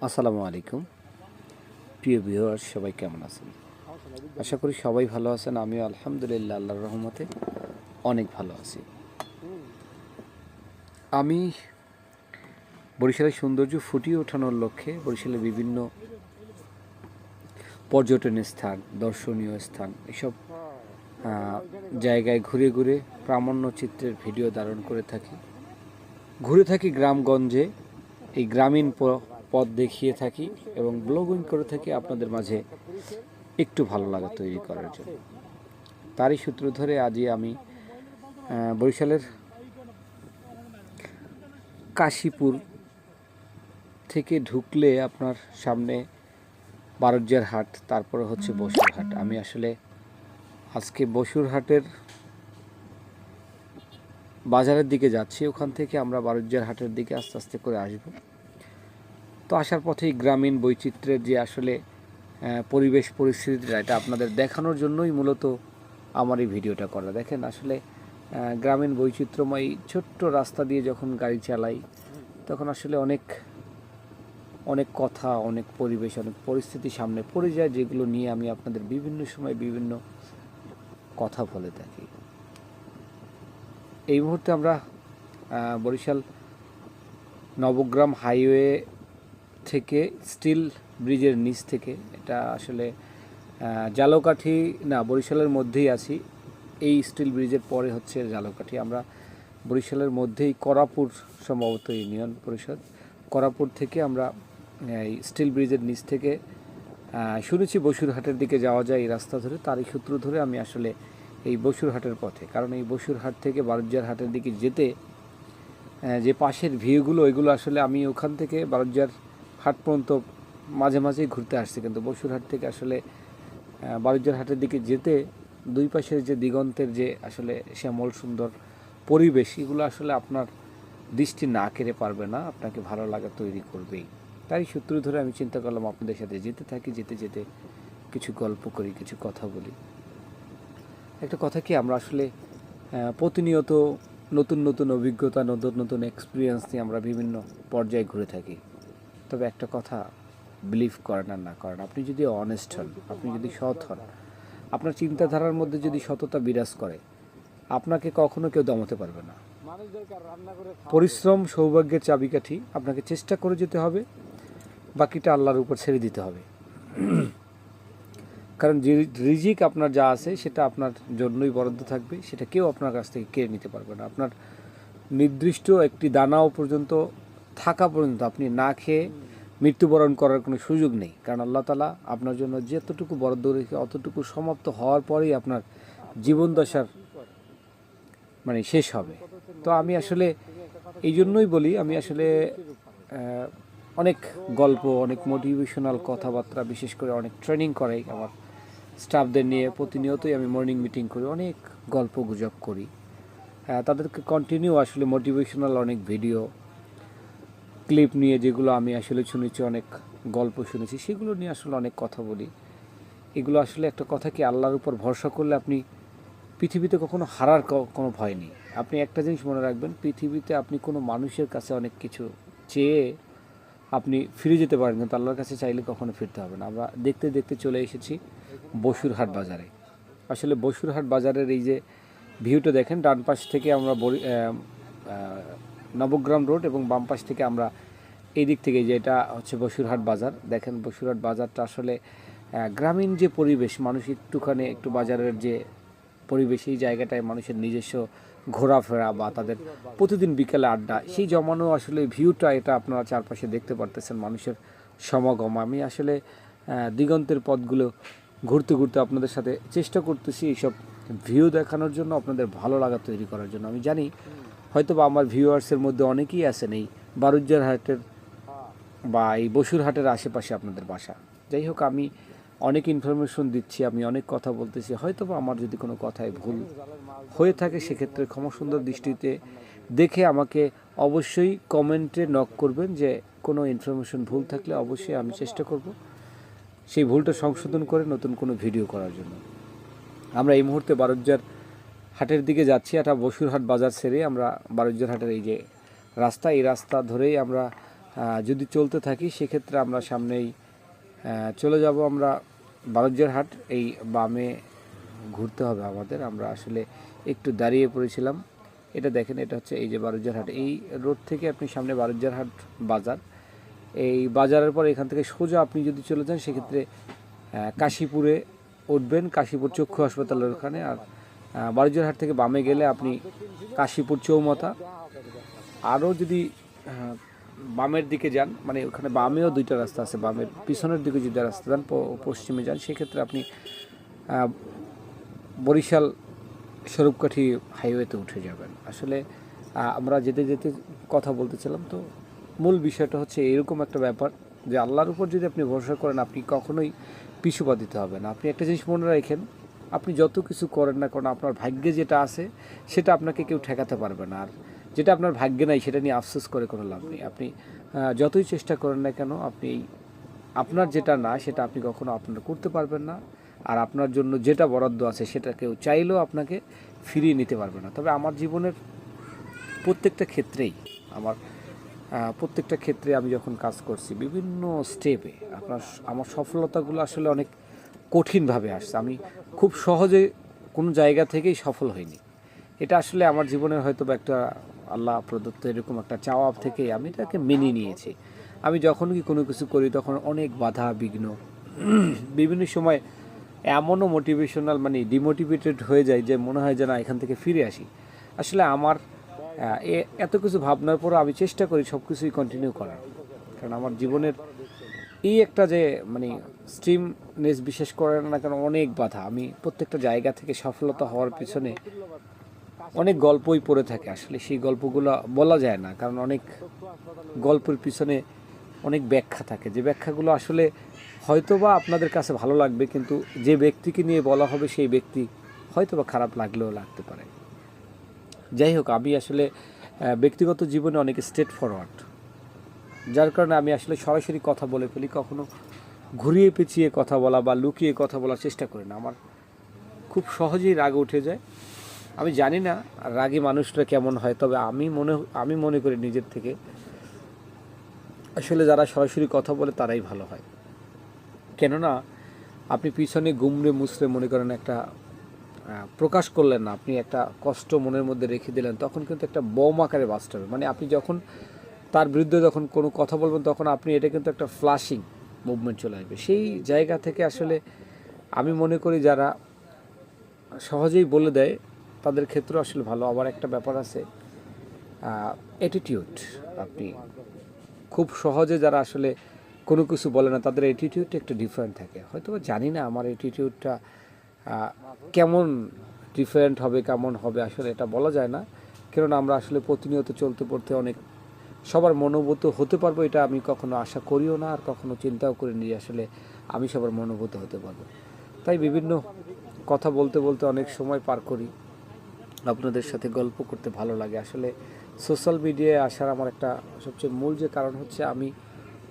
আসসালামু আলাইকুম প্রিয় ভিউয়ার্স, সবাই কেমন আছেন? আশা করি সবাই ভালো আছেন। আমিও আলহামদুলিল্লাহ আল্লাহর রহমতে অনেক ভালো আছি। আমি বরিশালের সৌন্দর্য ফুটিয়ে ওঠানোর লক্ষ্যে বরিশালের বিভিন্ন পর্যটনের স্থান, দর্শনীয় স্থান, এসব জায়গায় ঘুরে ঘুরে প্রামাণ্য চিত্রের ভিডিও ধারণ করে থাকি। ঘুরে থাকি গ্রামগঞ্জে, এই গ্রামীণ পথ দেখিয়ে থাকি এবং ব্লগিং করে থাকি আপনাদের মাঝে একটু ভালো লাগা তৈরি করার জন্য। তারই সূত্র ধরে আজই আমি বরিশালের কাশীপুর থেকে ঢুকলে আপনার সামনে বারজ্জার হাট, তারপরে হচ্ছে বসুরহাট। আমি আসলে আজকে বসুরহাটের বাজারের দিকে যাচ্ছি, ওখান থেকে আমরা বারজ্জার হাটের দিকে আস্তে আস্তে করে আসব। তো আসার পথেই গ্রামীণ বৈচিত্র্যের যে আসলে পরিবেশ পরিস্থিতিটা, এটা আপনাদের দেখানোর জন্যই মূলত আমার এই ভিডিওটা করা। দেখেন আসলে গ্রামীণ বৈচিত্র্যময় ছোট্ট রাস্তা দিয়ে যখন গাড়ি চালাই, তখন আসলে অনেক অনেক কথা, অনেক পরিবেশ, অনেক পরিস্থিতি সামনে পড়ে যায়, যেগুলো নিয়ে আমি আপনাদের বিভিন্ন সময় বিভিন্ন কথা বলে থাকি। এই মুহূর্তে আমরা বরিশাল নবগ্রাম হাইওয়ে থেকে স্টিল ব্রিজের নিচ থেকে, এটা আসলে জালকাঠি না, বরিশালের মধ্যেই আছি। এই স্টিল ব্রিজের পরে হচ্ছে জালকাঠি। আমরা বরিশালের মধ্যেই করাপুর, সম্ভবত ইউনিয়ন পরিষদ, করাপুর থেকে আমরা এই স্টিল ব্রিজের নিচ থেকে শুনেছি বসুরহাটের দিকে যাওয়া যায় এই রাস্তা ধরে। তারই সূত্র ধরে আমি আসলে এই বসুরহাটের পথে, কারণ এই বসুরহাট থেকে বারজ্জার হাটের দিকে যেতে যে পাশের ভিউগুলো, ওইগুলো আসলে আমি ওখান থেকে বারজ্জার হাট পর্যন্ত মাঝে মাঝেই ঘুরতে আসছি, কিন্তু বসুরহাট থেকে আসলে বারজ্জার হাটের দিকে যেতে দুই পাশের যে দিগন্তের যে আসলে শ্যামল সুন্দর পরিবেশ, এগুলো আসলে আপনার দৃষ্টি না কেড়ে পারবে না, আপনাকে ভালো লাগা তৈরি করবেই। তাই সূত্র ধরে আমি চিন্তা করলাম আপনাদের সাথে যেতে থাকি, যেতে যেতে কিছু গল্প করি, কিছু কথা বলি। একটা কথা কি, আমরা আসলে প্রতিনিয়ত নতুন নতুন অভিজ্ঞতা, নতুন নতুন এক্সপিরিয়েন্স নিয়ে আমরা বিভিন্ন পর্যায়ে ঘুরে থাকি। তবে একটা কথা, বিলিভ করেন আর না করেন, আপনি যদি অনেস্ট হন, আপনি যদি সৎ হন, আপনার চিন্তাধারার মধ্যে যদি সততা বিরাজ করে, আপনাকে কখনো কেউ দমাতে পারবে না। পরিশ্রম সৌভাগ্যের চাবিকাঠি, আপনাকে চেষ্টা করে যেতে হবে, বাকিটা আল্লাহর উপর ছেড়ে দিতে হবে। কারণ যে রিজিক আপনার যা আছে সেটা আপনার জন্যই বরাদ্দ থাকবে, সেটা কেউ আপনার কাছ থেকে কেড়ে নিতে পারবে না। আপনার নির্দিষ্ট একটি দানাও পর্যন্ত থাকা পর্যন্ত আপনি না খেয়ে মৃত্যুবরণ করার কোনো সুযোগ নেই, কারণ আল্লাহ তাআলা আপনার জন্য যতটুকু বরাদ্দ রেখে অতটুকু সমাপ্ত হওয়ার পরেই আপনার জীবনদশার শেষ হবে। তো আমি আসলে এই জন্যই বলি, আমি আসলে অনেক গল্প, অনেক মোটিভেশনাল কথাবার্তা, বিশেষ করে অনেক ট্রেনিং করাই আমার স্টাফদের নিয়ে। প্রতিনিয়তই আমি মর্নিং মিটিং করি, অনেক গল্প গুজব করি, তাদেরকে কন্টিনিউ আসলে মোটিভেশনাল অনেক ভিডিও ক্লিপ নিয়ে, যেগুলো আমি আসলে শুনেছি, অনেক গল্প শুনেছি, সেগুলো নিয়ে আসলে অনেক কথা বলি। এগুলো আসলে একটা কথা কি, আল্লাহর উপর ভরসা করলে আপনি পৃথিবীতে কখনো হারার কোনো ভয় নেই। আপনি একটা জিনিস মনে রাখবেন, পৃথিবীতে আপনি কোনো মানুষের কাছে অনেক কিছু চেয়ে আপনি ফিরে যেতে পারেন, কিন্তু আল্লাহর কাছে চাইলে কখনো ফিরতে হবে না। আমরা দেখতে দেখতে চলে এসেছি বসুরহাট বাজারে। আসলে বসুরহাট বাজারের এই যে ভিউটা দেখেন, ডান পাশ থেকে আমরা নবগ্রাম রোড, এবং বাম পাশ থেকে আমরা এই দিক থেকে, যে এটা হচ্ছে বসুরহাট বাজার। দেখেন বসুরহাট বাজারটা আসলে গ্রামীণ যে পরিবেশ, মানুষ একটু বাজারের যে পরিবেশ, এই জায়গাটায় মানুষের নিজস্ব ঘোরাফেরা বা তাদের প্রতিদিন বিকেলে আড্ডা, সেই জমানো আসলে ভিউটা, এটা আপনারা চারপাশে দেখতে পারতেছেন, মানুষের সমাগম। আমি আসলে দিগন্তের পথগুলো ঘুরতে ঘুরতে আপনাদের সাথে চেষ্টা করতেছি এইসব ভিউ দেখানোর জন্য, আপনাদের ভালো লাগা তৈরি করার জন্য। আমি জানি হয়তো বা আমার ভিউয়ার্সের মধ্যে অনেকেই আছেন এই বারুজ্জার হাটের বা এই বসুরহাটের আশেপাশে আপনাদের বাসা। যাই হোক, আমি অনেক ইনফরমেশন দিচ্ছি, আমি অনেক কথা বলতেছি, হয়তো বা আমার যদি কোনো কথায় ভুল হয়ে থাকে, সেক্ষেত্রে ক্ষমা সুন্দর দৃষ্টিতে দেখে আমাকে অবশ্যই কমেন্টে নক করবেন, যে কোনো ইনফরমেশন ভুল থাকলে অবশ্যই আমি চেষ্টা করব সেই ভুলটা সংশোধন করে নতুন কোনো ভিডিও করার জন্য। আমরা এই মুহূর্তে বারজ্জার হাটের দিকে যাচ্ছি। এটা বসুরহাট বাজার ছেড়ে আমরা বারজ্জার হাটের এই যে রাস্তা, এই রাস্তা ধরেই আমরা যদি চলতে থাকি সেক্ষেত্রে আমরা সামনেই চলে যাব আমরা বারুজ্জারহাট। এই বামে ঘুরতে হবে আমাদের। আমরা আসলে একটু দাঁড়িয়ে পড়েছিলাম। এটা দেখেন, এটা হচ্ছে এই যে বারুজ্জারহাট। এই রোড থেকে আপনি সামনে বারুজ্জারহাট বাজার, এই বাজারের পর এখান থেকে সোজা আপনি যদি চলে যান সেক্ষেত্রে কাশীপুরে উঠবেন, কাশীপুর চক্ষু হাসপাতালের ওখানে। আর বারুজ্জারহাট থেকে বামে গেলে আপনি কাশীপুর চৌমাথা। আরও যদি বামের দিকে যান, মানে ওখানে বামেও দুইটা রাস্তা আছে, বামের পিছনের দিকে যদি রাস্তা যান, পশ্চিমে যান, সেক্ষেত্রে আপনি বরিশাল স্বরূপকাঠি হাইওয়েতে উঠে যাবেন। আসলে আমরা যেতে যেতে কথা বলতেছিলাম, তো মূল বিষয়টা হচ্ছে এরকম একটা ব্যাপার যে আল্লাহর উপর যদি আপনি ভরসা করেন, আপনি কখনোই পিছু পা দিতে হবে না। আপনি একটা জিনিস মনে রাখেন, আপনি যত কিছু করেন না কারণ আপনার ভাগ্যে যেটা আছে সেটা আপনাকে কেউ ঠেকাতে পারবে না। আর যেটা আপনার ভাগ্যে নাই সেটা নিয়ে আফসোস করে কোনো লাভ নেই। আপনি যতই চেষ্টা করেন না কেন, আপনি আপনার যেটা না সেটা আপনি কখনো আপনার করতে পারবেন না। আর আপনার জন্য যেটা বরাদ্দ আছে সেটা কেউ চাইলেও আপনাকে ফিরিয়ে নিতে পারবে না। তবে আমার জীবনের প্রত্যেকটা ক্ষেত্রে আমি যখন কাজ করছি বিভিন্ন স্টেপে আমার সফলতাগুলো আসলে অনেক কঠিনভাবে আসছে। আমি খুব সহজে কোনো জায়গা থেকেই সফল হইনি। এটা আসলে আমার জীবনের হয়তো বা একটা আল্লাহ প্রদত্ত এরকম একটা চাওয়া থেকেই আমি এটাকে মেনে নিয়েছি। আমি যখন কি কোনো কিছু করি তখন অনেক বাধা বিঘ্ন, বিভিন্ন সময় এমনও মোটিভেশনাল মানে ডিমোটিভেটেড হয়ে যায় যে মনে হয় যে না, এখান থেকে ফিরে আসি। আসলে আমার এত কিছু ভাবনার পরও আমি চেষ্টা করি সব কিছুই কন্টিনিউ করার, কারণ আমার জীবনের এই একটা যে মানে স্ট্রিমনেস বিশেষ করে না কেন অনেক বাধা। আমি প্রত্যেকটা জায়গা থেকে সফলতা হওয়ার পিছনে অনেক গল্পই পড়ে থাকে। আসলে সেই গল্পগুলো বলা যায় না, কারণ অনেক গল্পের পিছনে অনেক ব্যাখ্যা থাকে, যে ব্যাখ্যাগুলো আসলে হয়তোবা আপনাদের কাছে ভালো লাগবে, কিন্তু যে ব্যক্তিকে নিয়ে বলা হবে সেই ব্যক্তি হয়তোবা খারাপ লাগলেও লাগতে পারে। যাই হোক, আমি আসলে ব্যক্তিগত জীবনে অনেক স্ট্রেট ফরওয়ার্ড, যার কারণে আমি আসলে সরাসরি কথা বলে ফেলি। কখনো ঘুরিয়ে পেঁচিয়ে কথা বলা বা লুকিয়ে কথা বলার চেষ্টা করি না। আমার খুব সহজেই রাগ উঠে যায়। আমি জানি না রাগী মানুষরা কেমন হয়, তবে আমি মনে করি নিজের থেকে আসলে যারা সরাসরি কথা বলে তারাই ভালো হয়। কেননা আপনি পিছনে গুমড়ে মুছড়ে মনে করেন একটা প্রকাশ করলেন না, আপনি একটা কষ্ট মনের মধ্যে রেখে দিলেন, তখন কিন্তু একটা বোম আকারে বাস্ট হবে। মানে আপনি যখন তার বিরুদ্ধে যখন কোনো কথা বলবেন তখন আপনি এটা কিন্তু একটা ফ্লাশিং মুভমেন্ট চলে আসবে। সেই জায়গা থেকে আসলে আমি মনে করি যারা সহজেই বলে দেয় তাদের ক্ষেত্রে আসলে ভালো। আবার একটা ব্যাপার আছে অ্যাটিটিউড। আপনি খুব সহজে যারা আসলে কোনো কিছু বলে না তাদের অ্যাটিটিউডটা একটু ডিফারেন্ট থাকে। হয়তো জানি না আমার অ্যাটিটিউডটা কেমন ডিফারেন্ট হবে, কেমন হবে আসলে এটা বলা যায় না। কেননা আমরা আসলে প্রতিনিয়ত চলতে পড়তে অনেক সবার মনোভূত হতে পারবো এটা আমি কখনো আশা করিও না, আর কখনো চিন্তাও করিনি যে আসলে আমি সবার মনোভূত হতে পারবো। তাই বিভিন্ন কথা বলতে বলতে অনেক সময় পার করি, আপনাদের সাথে গল্প করতে ভালো লাগে। আসলে সোশ্যাল মিডিয়ায় আসার আমার একটা সবচেয়ে মূল যে কারণ হচ্ছে আমি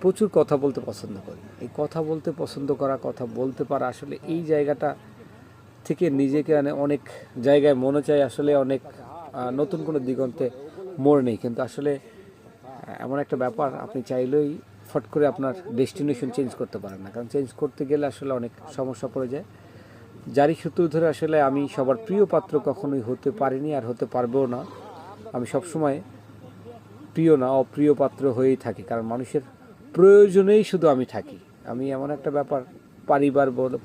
প্রচুর কথা বলতে পছন্দ করি। এই কথা বলতে পছন্দ করা, কথা বলতে পারা, আসলে এই জায়গাটা থেকে নিজেকে অনেক জায়গায় মনে চাই আসলে অনেক নতুন কোনো দিগন্তে মোড় নেই। কিন্তু আসলে এমন একটা ব্যাপার, আপনি চাইলেই ফট করে আপনার ডেস্টিনেশন চেঞ্জ করতে পারেন না, কারণ চেঞ্জ করতে গেলে আসলে অনেক সমস্যা পড়ে যায়। যারই সূত্র ধরে আসলে আমি সবার প্রিয় পাত্র কখনোই হতে পারিনি আর হতে পারবেও না। আমি সবসময় প্রিয় না অপ্রিয় পাত্র হয়েই থাকি, কারণ মানুষের প্রয়োজনেই শুধু আমি থাকি। আমি এমন একটা ব্যাপার,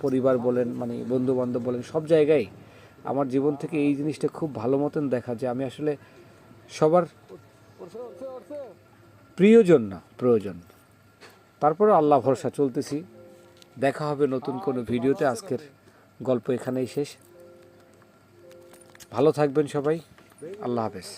পরিবার বলেন মানে বন্ধুবান্ধব বলেন, সব জায়গায় আমার জীবন থেকে এই জিনিসটা খুব ভালো মতন দেখা যে আমি আসলে সবার প্রিয়জন না, প্রয়োজন। তারপরে আল্লাহ ভরসা চলতেছি। দেখা হবে নতুন কোনো ভিডিওতে। আজকের গল্প এখানেই শেষ। ভালো থাকবেন সবাই। আল্লাহ হাফেজ।